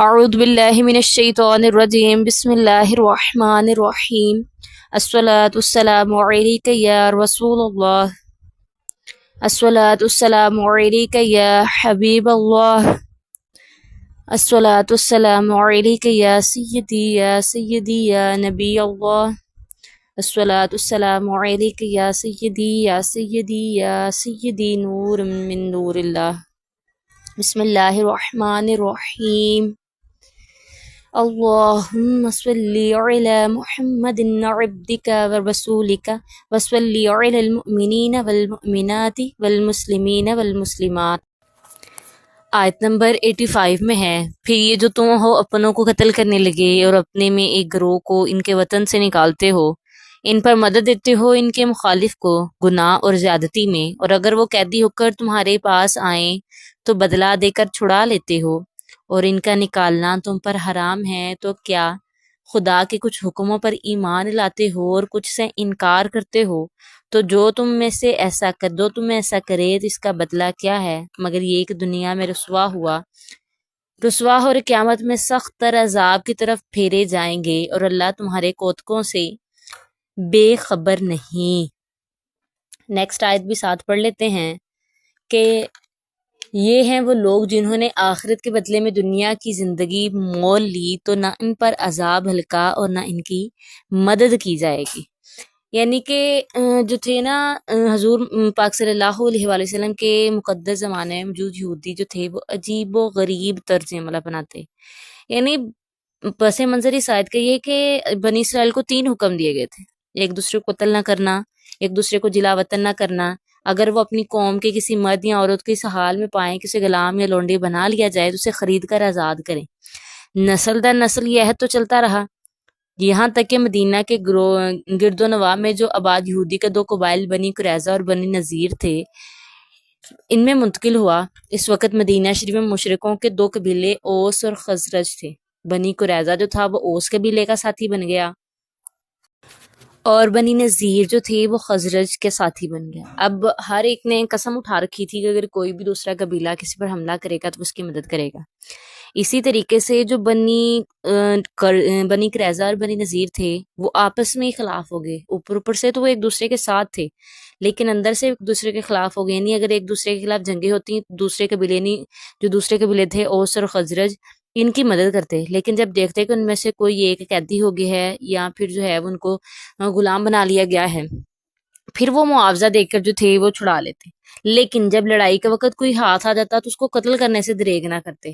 اعوذ باللہ من الشیطان الرجیم بسم اللہ الرحمن الرحیم الصلاۃ والسلام علیک یا رسول اللہ الصلاۃ والسلام علیک یا حبیب اللہ الصلاۃ والسلام علیک یا سیدی یا نبی اللہ الصلاۃ والسلام علیک یا سیدی یا سیدی نور من نور اللہ بسم اللہ الرحمن الرحیم اللہم صلی علی محمد عبدک ورسولک وصلی علی المؤمنین والمؤمنات والمسلمین والمسلمات۔ آیت نمبر 85 میں ہے، پھر یہ جو تم ہو اپنوں کو قتل کرنے لگے اور اپنے میں ایک گروہ کو ان کے وطن سے نکالتے ہو، ان پر مدد دیتے ہو ان کے مخالف کو گناہ اور زیادتی میں، اور اگر وہ قیدی ہو کر تمہارے پاس آئیں تو بدلہ دے کر چھڑا لیتے ہو، اور ان کا نکالنا تم پر حرام ہے، تو کیا خدا کے کچھ حکموں پر ایمان لاتے ہو اور کچھ سے انکار کرتے ہو؟ تو جو تم ایسا کرے تو اس کا بدلہ کیا ہے مگر یہ کہ دنیا میں رسوا ہو اور قیامت میں سخت تر عذاب کی طرف پھیرے جائیں گے، اور اللہ تمہارے کوتکوں سے بے خبر نہیں۔ نیکسٹ آیت بھی ساتھ پڑھ لیتے ہیں کہ یہ ہیں وہ لوگ جنہوں نے آخرت کے بدلے میں دنیا کی زندگی مول لی، تو نہ ان پر عذاب ہلکا اور نہ ان کی مدد کی جائے گی۔ یعنی کہ جو تھے نا حضور پاک صلی اللہ علیہ وآلہ وسلم کے مقدس زمانے میں موجود یہودی جو تھے، وہ عجیب و غریب طرز عمل اپناتے۔ یعنی پس منظر اس آیت کا یہ کہ بنی اسرائیل کو 3 حکم دیے گئے تھے: ایک دوسرے کو قتل نہ کرنا، ایک دوسرے کو جلا وطن نہ کرنا، اگر وہ اپنی قوم کے کسی مرد یا عورت کو اس حال میں پائیں کہ اسے غلام یا لونڈی بنا لیا جائے تو اسے خرید کر آزاد کریں۔ نسل در نسل یہ عہد تو چلتا رہا، یہاں تک کہ مدینہ کے گرد و نواح میں جو آباد یہودی کے 2 قبائل بنی قریظہ اور بنی نذیر تھے، ان میں منتقل ہوا۔ اس وقت مدینہ شریف میں مشرکوں کے 2 قبیلے اوس اور خزرج تھے۔ بنی قریظہ جو تھا وہ اوس قبیلے کا ساتھی بن گیا، اور بنی نذیر جو تھے وہ خزرج کے ساتھی بن گیا۔ اب ہر ایک نے قسم اٹھا رکھی تھی کہ اگر کوئی بھی دوسرا قبیلہ کسی پر حملہ کرے گا تو اس کی مدد کرے گا۔ اسی طریقے سے جو بنی قریظہ اور بنی نذیر تھے وہ آپس میں ہی خلاف ہو گئے۔ اوپر سے تو وہ ایک دوسرے کے ساتھ تھے، لیکن اندر سے ایک دوسرے کے خلاف ہو گئے۔ یعنی اگر ایک دوسرے کے خلاف جنگیں ہوتی دوسرے قبیلے تھے اوس اور خزرج ان کی مدد کرتے، لیکن جب دیکھتے کہ ان میں سے کوئی ایک قیدی ہو گیا ہے یا پھر جو ہے ان کو غلام بنا لیا گیا ہے، پھر وہ معاوضہ دے کر جو تھے وہ چھڑا لیتے۔ لیکن جب لڑائی کے وقت کوئی ہاتھ آ جاتا تو اس کو قتل کرنے سے دریغ نہ کرتے۔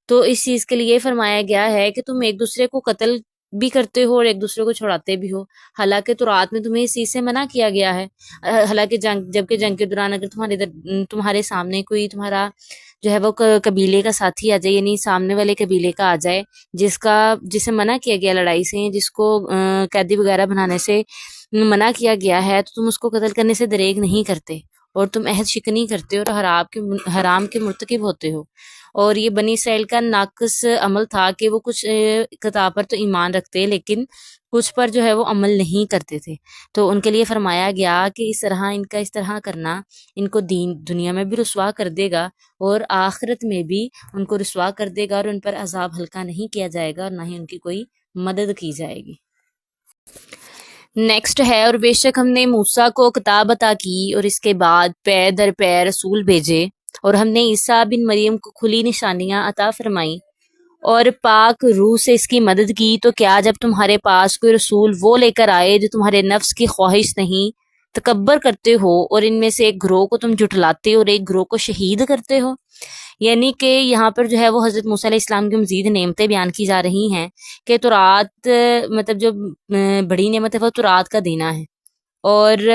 تو اس چیز کے لیے فرمایا گیا ہے کہ تم ایک دوسرے کو قتل بھی کرتے ہو اور ایک دوسرے کو چھڑاتے بھی ہو، حالانکہ تورات میں تمہیں اس چیز سے منع کیا گیا ہے۔ حالانکہ جبکہ جنگ کے دوران اگر تمہارے سامنے کوئی تمہارا جو ہے وہ قبیلے کا ساتھی آ جائے، یعنی سامنے والے قبیلے کا آ جائے جسے منع کیا گیا لڑائی سے، جس کو قیدی وغیرہ بنانے سے منع کیا گیا ہے، تو تم اس کو قتل کرنے سے دریغ نہیں کرتے، اور تم عہد شکنی کرتے ہو اور حرام کے مرتکب ہوتے ہو۔ اور یہ بنی اسرائیل کا ناقص عمل تھا کہ وہ کچھ کتاب پر تو ایمان رکھتے لیکن کچھ پر جو ہے وہ عمل نہیں کرتے تھے۔ تو ان کے لیے فرمایا گیا کہ اس طرح کرنا ان کو دنیا میں بھی رسوا کر دے گا اور آخرت میں بھی ان کو رسوا کر دے گا، اور ان پر عذاب ہلکا نہیں کیا جائے گا اور نہ ہی ان کی کوئی مدد کی جائے گی۔ نیکسٹ ہے، اور بے شک ہم نے موسیٰ کو کتاب عطا کی اور اس کے بعد پے در پے رسول بھیجے، اور ہم نے عیسیٰ بن مریم کو کھلی نشانیاں عطا فرمائیں اور پاک روح سے اس کی مدد کی۔ تو کیا جب تمہارے پاس کوئی رسول وہ لے کر آئے جو تمہارے نفس کی خواہش نہیں تکبر کرتے ہو، اور ان میں سے ایک گروہ کو تم جھٹلاتے اور ایک گروہ کو شہید کرتے ہو؟ یعنی کہ یہاں پر جو ہے وہ حضرت موسیٰ علیہ السلام کی مزید نعمتیں بیان کی جا رہی ہیں کہ تورات مطلب جو بڑی نعمت ہے وہ تورات کا دینا ہے، اور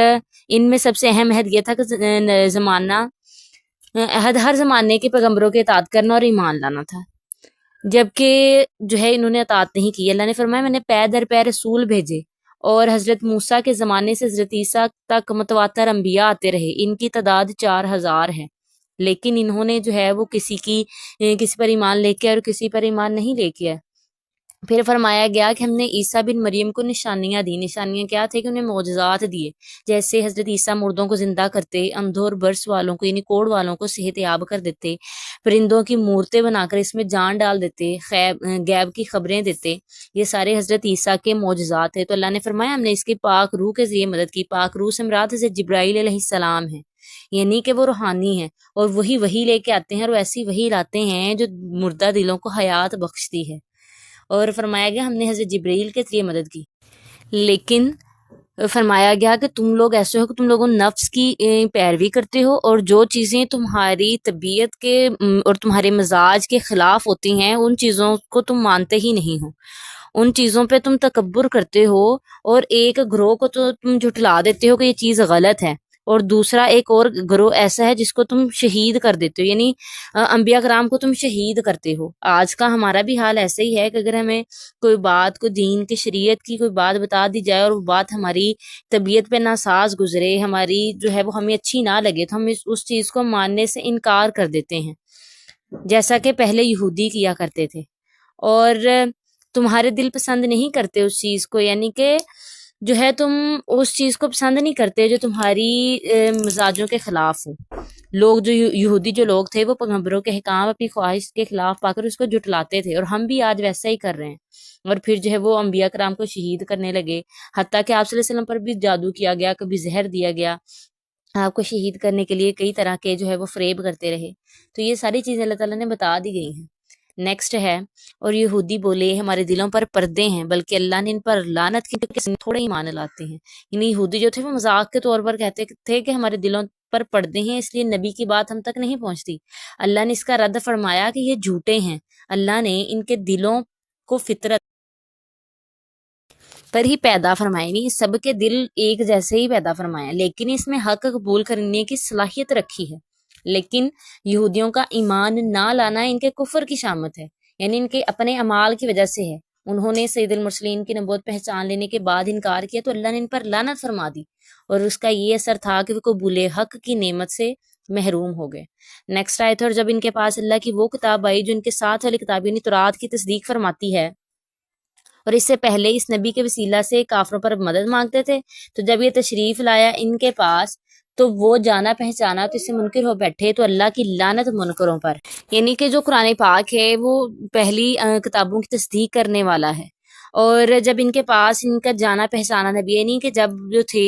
ان میں سب سے اہم عہد یہ تھا کہ ہر زمانے کے پیغمبروں کے اطاعت کرنا اور ایمان لانا تھا، جبکہ جو ہے انہوں نے اطاعت نہیں کی۔ اللہ نے فرمایا میں نے پے در پے رسول بھیجے، اور حضرت موسیٰ کے زمانے سے حضرت عیسیٰ تک متواتر انبیاء آتے رہے، ان کی تعداد 4000 ہے، لیکن انہوں نے جو ہے وہ کسی پر ایمان لے کے اور کسی پر ایمان نہیں لے کے ہے۔ پھر فرمایا گیا کہ ہم نے عیسیٰ بن مریم کو نشانیاں دی. نشانیاں کیا تھے کہ انہیں معجزات دیے، جیسے حضرت عیسیٰ مردوں کو زندہ کرتے، اندھوں اور برس والوں کو یعنی کوڑ والوں کو صحت یاب کر دیتے، پرندوں کی مورتیں بنا کر اس میں جان ڈال دیتے، غیب کی خبریں دیتے. یہ سارے حضرت عیسیٰ کے معجزات ہیں. تو اللہ نے فرمایا ہم نے اس کی پاک روح کے ذریعے مدد کی. پاک روح سے مراد حضرت جبرائیل علیہ السلام ہے، یعنی کہ وہ روحانی ہیں اور وہی لے کے آتے ہیں، اور ایسی وہی لاتے ہیں جو مردہ دلوں کو حیات بخشتی ہے. اور فرمایا گیا ہم نے حضرت جبرائیل کے ذریعے مدد کی. لیکن فرمایا گیا کہ تم لوگ ایسے ہو کہ تم لوگوں نفس کی پیروی کرتے ہو، اور جو چیزیں تمہاری طبیعت کے اور تمہارے مزاج کے خلاف ہوتی ہیں ان چیزوں کو تم مانتے ہی نہیں ہو، ان چیزوں پہ تم تکبر کرتے ہو، اور ایک گروہ کو تو تم جھٹلا دیتے ہو کہ یہ چیز غلط ہے، اور دوسرا ایک اور گروہ ایسا ہے جس کو تم شہید کر دیتے ہو، یعنی انبیاء کرام کو تم شہید کرتے ہو. آج کا ہمارا بھی حال ایسے ہی ہے کہ اگر ہمیں کوئی بات، کوئی دین کی شریعت کی کوئی بات بتا دی جائے اور وہ بات ہماری طبیعت پہ ناساز گزرے، ہماری جو ہے وہ ہمیں اچھی نہ لگے، تو ہم اس چیز کو ماننے سے انکار کر دیتے ہیں، جیسا کہ پہلے یہودی کیا کرتے تھے. اور تمہارے دل پسند نہیں کرتے اس چیز کو، یعنی کہ جو ہے تم اس چیز کو پسند نہیں کرتے جو تمہاری مزاجوں کے خلاف ہو. لوگ جو یہودی جو لوگ تھے وہ پیغمبروں کے احکام اپنی خواہش کے خلاف پا کر اس کو جھٹلاتے تھے، اور ہم بھی آج ویسا ہی کر رہے ہیں. اور پھر جو ہے وہ انبیاء کرام کو شہید کرنے لگے، حتیٰ کہ آپ صلی اللہ علیہ وسلم پر بھی جادو کیا گیا، کبھی زہر دیا گیا آپ کو شہید کرنے کے لیے، کئی طرح کے جو ہے وہ فریب کرتے رہے. تو یہ ساری چیزیں اللہ تعالیٰ نے بتا دی گئی ہیں. نیکسٹ ہے، اور یہودی بولے ہمارے دلوں پر پردے ہیں، بلکہ اللہ نے ان پر لعنت کی کہ تھوڑے ایمان لاتے ہیں. یعنی یہودی جو تھے وہ مذاق کے طور پر کہتے تھے کہ ہمارے دلوں پر پردے ہیں، اس لیے نبی کی بات ہم تک نہیں پہنچتی. اللہ نے اس کا رد فرمایا کہ یہ جھوٹے ہیں، اللہ نے ان کے دلوں کو فطرت پر ہی پیدا فرمایا، نہیں سب کے دل ایک جیسے ہی پیدا فرمایا، لیکن اس میں حق قبول کرنے کی صلاحیت رکھی ہے. لیکن یہودیوں کا ایمان نہ لانا ان کے کفر کی شامت ہے، یعنی ان کے اپنے اعمال کی وجہ سے ہے. انہوں نے سید المرسلین کی نبوت پہچان لینے کے بعد انکار کیا تو اللہ نے ان پر لعنت فرما دی، اور اس کا یہ اثر تھا کہ وہ قبول حق کی نعمت سے محروم ہو گئے. نیکسٹ آیت، اور جب ان کے پاس اللہ کی وہ کتاب آئی جو ان کے ساتھ والی کتاب یعنی تورات کی تصدیق فرماتی ہے، اور اس سے پہلے اس نبی کے وسیلہ سے کافروں پر مدد مانگتے تھے، تو جب یہ تشریف لایا ان کے پاس تو وہ جانا پہچانا تو اس سے منکر ہو بیٹھے. تو اللہ کی لعنت منکروں پر، یعنی کہ جو قرآن پاک ہے وہ پہلی کتابوں کی تصدیق کرنے والا ہے. اور جب ان کے پاس ان کا جانا پہچانا نبی، یعنی کہ جب جو تھے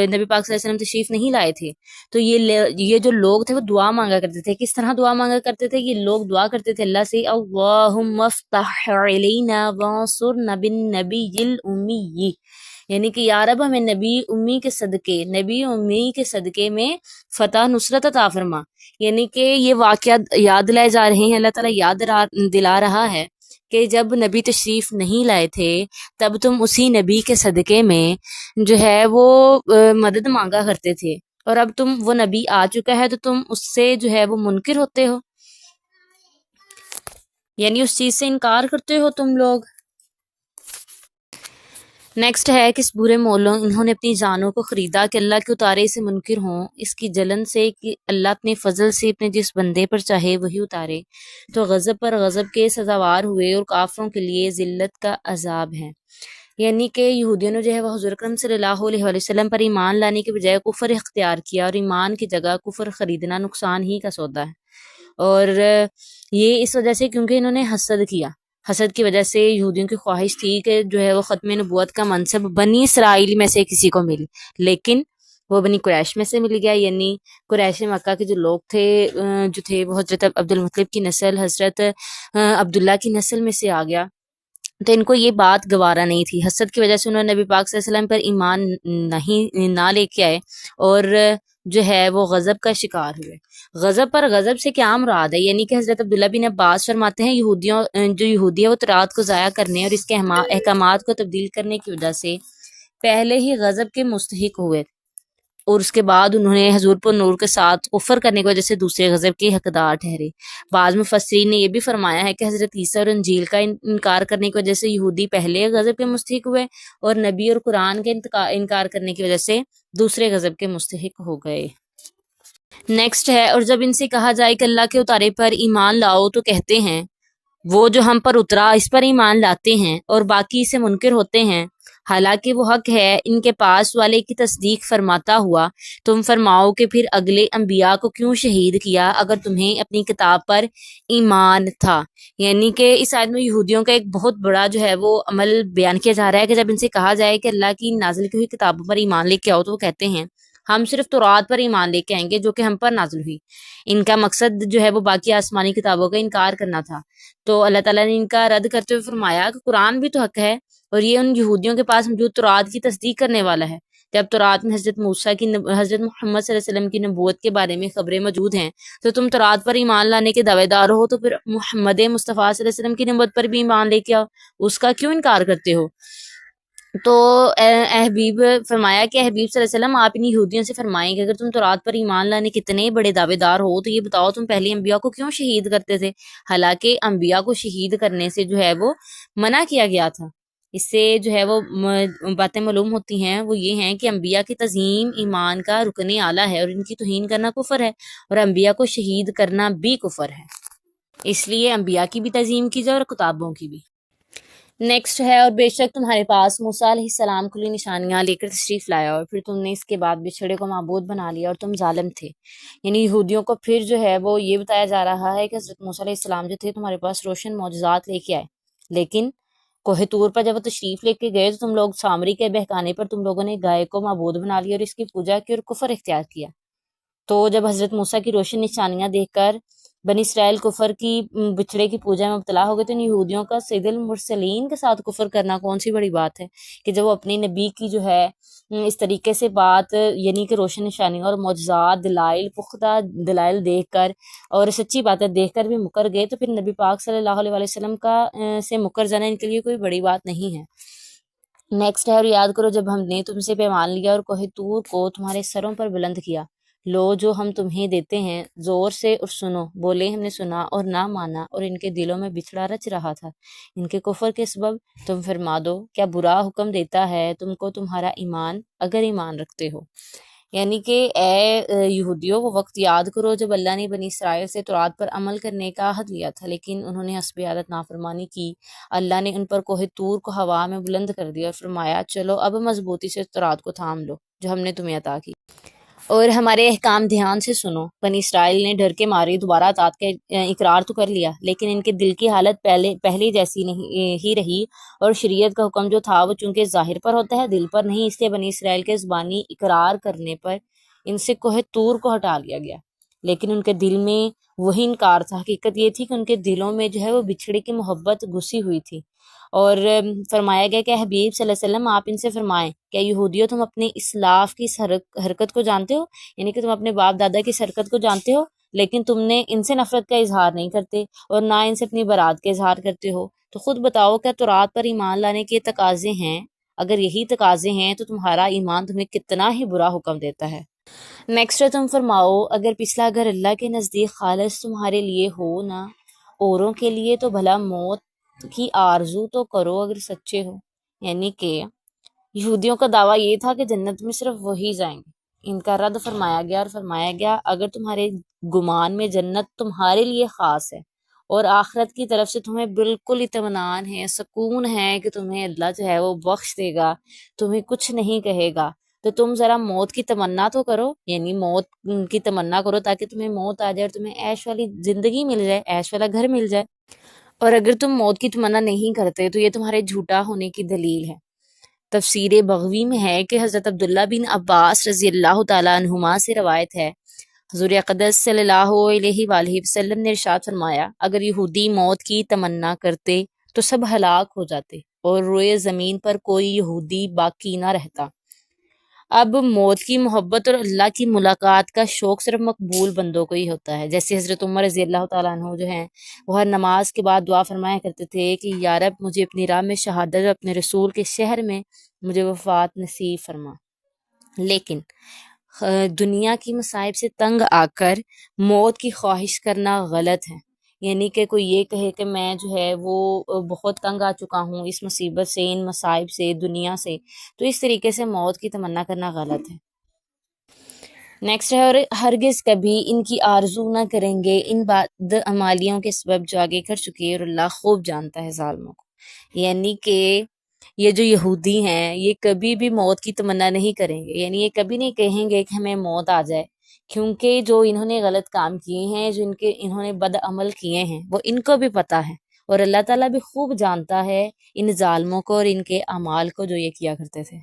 نبی پاک صلی اللہ علیہ وسلم تشریف نہیں لائے تھے تو یہ جو لوگ تھے وہ دعا مانگا کرتے تھے. کس طرح دعا مانگا کرتے تھے؟ یہ لوگ دعا کرتے تھے اللہ سے، اللہم افتح علینا وانصرنا بالنبی الامی، یعنی کہ یا رب ہمیں نبی امی کے صدقے میں فتح نصرت عطا فرما. یعنی کہ یہ واقعات یاد دلائے جا رہے ہیں، اللہ تعالیٰ یاد دلا رہا ہے کہ جب نبی تشریف نہیں لائے تھے تب تم اسی نبی کے صدقے میں جو ہے وہ مدد مانگا کرتے تھے، اور اب تم وہ نبی آ چکا ہے تو تم اس سے جو ہے وہ منکر ہوتے ہو، یعنی اس چیز سے انکار کرتے ہو تم لوگ. نیکسٹ ہے کہ اس برے مولوں انہوں نے اپنی جانوں کو خریدا کہ اللہ کے اتارے سے منکر ہوں، اس کی جلن سے کہ اللہ اپنے فضل سے اپنے جس بندے پر چاہے وہی اتارے. تو غضب پر غضب کے سزاوار ہوئے، اور کافروں کے لیے ذلت کا عذاب ہے. یعنی کہ یہودیوں نے جو ہے وہ حضور اکرم صلی اللہ علیہ وآلہ وسلم پر ایمان لانے کے بجائے کفر اختیار کیا، اور ایمان کی جگہ کفر خریدنا نقصان ہی کا سودا ہے. اور یہ اس وجہ سے کیونکہ انہوں نے حسد کیا، حسد کی وجہ سے یہودیوں کی خواہش تھی کہ جو ہے وہ ختم نبوت کا منصب بنی اسرائیل میں سے کسی کو مل، لیکن وہ بنی قریش میں سے مل گیا. یعنی قریش مکہ کے جو لوگ تھے جو تھے وہ حضرت عبد المطلب کی نسل، حضرت عبداللہ کی نسل میں سے آ گیا. تو ان کو یہ بات گوارا نہیں تھی، حسد کی وجہ سے انہوں نے نبی پاک صلی اللہ علیہ وسلم پر ایمان نہ لے کے آئے، اور جو ہے وہ غضب کا شکار ہوئے. غضب پر غضب سے کیا مراد ہے؟ یعنی کہ حضرت عبداللہ بن عباس فرماتے ہیں جو یہودی ہے وہ تورات کو ضائع کرنے اور اس کے احکامات کو تبدیل کرنے کی وجہ سے پہلے ہی غضب کے مستحق ہوئے، اور اس کے بعد انہوں نے حضور پر نور کے ساتھ کفر کرنے کی وجہ سے دوسرے غضب کے حقدار ٹھہرے. بعض مفسرین نے یہ بھی فرمایا ہے کہ حضرت عیسیٰ اور انجیل کا انکار کرنے کی وجہ سے یہودی پہلے غضب کے مستحق ہوئے، اور نبی اور قرآن کے انکار کرنے کی وجہ سے دوسرے غضب کے مستحق ہو گئے. نیکسٹ ہے، اور جب ان سے کہا جائے کہ اللہ کے اتارے پر ایمان لاؤ تو کہتے ہیں وہ جو ہم پر اترا اس پر ایمان لاتے ہیں اور باقی اسے منکر ہوتے ہیں، حالانکہ وہ حق ہے ان کے پاس والے کی تصدیق فرماتا ہوا، تم فرماؤ کہ پھر اگلے انبیاء کو کیوں شہید کیا اگر تمہیں اپنی کتاب پر ایمان تھا۔ یعنی کہ اس آیت میں یہودیوں کا ایک بہت بڑا جو ہے وہ عمل بیان کیا جا رہا ہے کہ جب ان سے کہا جائے کہ اللہ کی نازل کی ہوئی کتابوں پر ایمان لے کے آؤ، تو وہ کہتے ہیں ہم صرف تورات پر ایمان لے کے آئیں گے جو کہ ہم پر نازل ہوئی۔ ان کا مقصد جو ہے وہ باقی آسمانی کتابوں کا انکار کرنا تھا۔ تو اللہ تعالیٰ نے ان کا رد کرتے ہوئے فرمایا کہ قرآن بھی تو حق ہے اور یہ ان یہودیوں کے پاس موجود تورات کی تصدیق کرنے والا ہے۔ جب تورات میں حضرت موسیٰ کی حضرت محمد صلی اللہ علیہ وسلم کی نبوت کے بارے میں خبریں موجود ہیں، تو تم تورات پر ایمان لانے کے دعوے دار ہو، تو پھر محمد مصطفیٰ صلی اللہ علیہ وسلم کی نبوت پر بھی ایمان لے کے آؤ، اس کا کیوں انکار کرتے ہو؟ تو اے حبیب فرمایا کہ اے حبیب صلی اللہ علیہ وسلم، آپ ان یہودیوں سے فرمائیں کہ اگر تم تورات پر ایمان لانے کے اتنے بڑے دعوے دار ہو تو یہ بتاؤ تم پہلے انبیاء کو کیوں شہید کرتے تھے؟ حالانکہ انبیاء کو شہید کرنے سے جو ہے وہ منع کیا گیا تھا۔ اس سے جو ہے وہ باتیں معلوم ہوتی ہیں، وہ یہ ہیں کہ انبیاء کی تعظیم ایمان کا رکن اعلیٰ ہے اور ان کی توہین کرنا کفر ہے، اور انبیاء کو شہید کرنا بھی کفر ہے۔ اس لیے انبیاء کی بھی تعظیم کی جائے اور کتابوں کی بھی۔ نیکسٹ ہے، اور بے شک تمہارے پاس موسیٰ علیہ السلام کلی نشانیاں لے کر تشریف لایا اور پھر تم نے اس کے بعد بچھڑے کو معبود بنا لیا اور تم ظالم تھے۔ یعنی یہودیوں کو پھر جو ہے وہ یہ بتایا جا رہا ہے کہ حضرت موسیٰ علیہ السلام جو تھے تمہارے پاس روشن معجزات لے کے آئے، لیکن کوہ طور پر جب وہ تشریف لے کے گئے تو تم لوگ سامری کے بہکانے پر تم لوگوں نے گائے کو معبود بنا لیا اور اس کی پوجا کی اور کفر اختیار کیا۔ تو جب حضرت موسیٰ کی روشن نشانیاں دیکھ کر بنی اسرائیل کفر کی بچڑے کی پوجا میں مبتلا ہو گئے، تو ان یہودیوں کا سید المرسلین کے ساتھ کفر کرنا کون سی بڑی بات ہے کہ جب وہ اپنی نبی کی جو ہے اس طریقے سے بات، یعنی کہ روشن نشانیاں اور معجزات، دلائل، پختہ دلائل دیکھ کر اور سچی باتیں دیکھ کر بھی مکر گئے، تو پھر نبی پاک صلی اللہ علیہ وسلم کا سے مکر جانا ان کے لیے کوئی بڑی بات نہیں ہے۔ نیکسٹ ہے، اور یاد کرو جب ہم نے تم سے پیمان لیا اور کوہ طور کو تمہارے سروں پر بلند کیا، لو جو ہم تمہیں دیتے ہیں زور سے اور سنو، بولے ہم نے سنا اور نہ مانا، اور ان کے دلوں میں بچھڑا رچ رہا تھا ان کے کفر کے سبب۔ تم فرما دو کیا برا حکم دیتا ہے تم کو تمہارا ایمان، اگر ایمان رکھتے ہو۔ یعنی کہ اے یہودیوں، وہ وقت یاد کرو جب اللہ نے بنی اسرائیل سے تورات پر عمل کرنے کا عہد لیا تھا، لیکن انہوں نے حسب عادت نافرمانی کی۔ اللہ نے ان پر کوہ طور کو ہوا میں بلند کر دیا اور فرمایا چلو اب مضبوطی سے تورات کو تھام لو جو ہم نے تمہیں عطا کی، اور ہمارے احکام دھیان سے سنو۔ بنی اسرائیل نے ڈر کے مارے دوبارہ اطاعت کا اقرار تو کر لیا، لیکن ان کے دل کی حالت پہلے جیسی نہیں ہی رہی، اور شریعت کا حکم جو تھا وہ چونکہ ظاہر پر ہوتا ہے دل پر نہیں، اس لیے بنی اسرائیل کے زبانی اقرار کرنے پر ان سے کوہ طور کو ہٹا لیا گیا، لیکن ان کے دل میں وہی انکار تھا۔ حقیقت یہ تھی کہ ان کے دلوں میں جو ہے وہ بچھڑے کی محبت گھسی ہوئی تھی۔ اور فرمایا گیا کہ حبیب صلی اللہ علیہ وسلم آپ ان سے فرمائیں کہ یہودیوں تم اپنے اسلاف کی اس حرکت کو جانتے ہو، یعنی کہ تم اپنے باپ دادا کی اس حرکت کو جانتے ہو، لیکن تم نے ان سے نفرت کا اظہار نہیں کرتے اور نہ ان سے اپنی برات کا اظہار کرتے ہو۔ تو خود بتاؤ کیا تورات پر ایمان لانے کے تقاضے ہیں؟ اگر یہی تقاضے ہیں تو تمہارا ایمان تمہیں کتنا ہی برا حکم دیتا ہے۔ نیکسٹ ہے، تم فرماؤ اگر پچھلا گھر اللہ کے نزدیک خالص تمہارے لیے ہو نہ اوروں کے لیے، تو بھلا موت کی آرزو تو کرو اگر سچے ہو۔ یعنی کہ یہودیوں کا دعویٰ یہ تھا کہ جنت میں صرف وہی جائیں گے۔ ان کا رد فرمایا گیا اور فرمایا گیا اگر تمہارے گمان میں جنت تمہارے لیے خاص ہے اور آخرت کی طرف سے تمہیں بالکل اطمینان ہے، سکون ہے کہ تمہیں اللہ جو ہے وہ بخش دے گا، تمہیں کچھ نہیں کہے گا، تو تم ذرا موت کی تمنا تو کرو، یعنی موت کی تمنا کرو تاکہ تمہیں موت آ جائے اور تمہیں عیش والی زندگی مل جائے، عیش والا گھر مل جائے۔ اور اگر تم موت کی تمنا نہیں کرتے تو یہ تمہارے جھوٹا ہونے کی دلیل ہے۔ تفسیر بغوی میں ہے کہ حضرت عبداللہ بن عباس رضی اللہ تعالیٰ عنہما سے روایت ہے، حضور اقدس صلی اللہ علیہ وآلہ وسلم نے ارشاد فرمایا اگر یہودی موت کی تمنا کرتے تو سب ہلاک ہو جاتے اور روئے زمین پر کوئی یہودی باقی نہ رہتا۔ اب موت کی محبت اور اللہ کی ملاقات کا شوق صرف مقبول بندوں کو ہی ہوتا ہے، جیسے حضرت عمر رضی اللہ تعالیٰ عنہ جو ہیں وہ ہر نماز کے بعد دعا فرمایا کرتے تھے کہ یا رب مجھے اپنی راہ میں شہادت اور اپنے رسول کے شہر میں مجھے وفات نصیب فرما۔ لیکن دنیا کی مصائب سے تنگ آ کر موت کی خواہش کرنا غلط ہے، یعنی کہ کوئی یہ کہے کہ میں جو ہے وہ بہت تنگ آ چکا ہوں اس مصیبت سے، ان مصائب سے، دنیا سے، تو اس طریقے سے موت کی تمنا کرنا غلط ہے۔ نیکسٹ ہے، اور ہرگز کبھی ان کی آرزو نہ کریں گے ان بد عمالیوں کے سبب جو آگے کر چکی ہے، اور اللہ خوب جانتا ہے ظالموں کو۔ یعنی کہ یہ جو یہودی ہیں یہ کبھی بھی موت کی تمنا نہیں کریں گے، یعنی یہ کبھی نہیں کہیں گے کہ ہمیں موت آ جائے، کیونکہ جو انہوں نے غلط کام کیے ہیں، جو انہوں نے بد عمل کیے ہیں، وہ ان کو بھی پتہ ہے، اور اللہ تعالیٰ بھی خوب جانتا ہے ان ظالموں کو اور ان کے اعمال کو جو یہ کیا کرتے تھے۔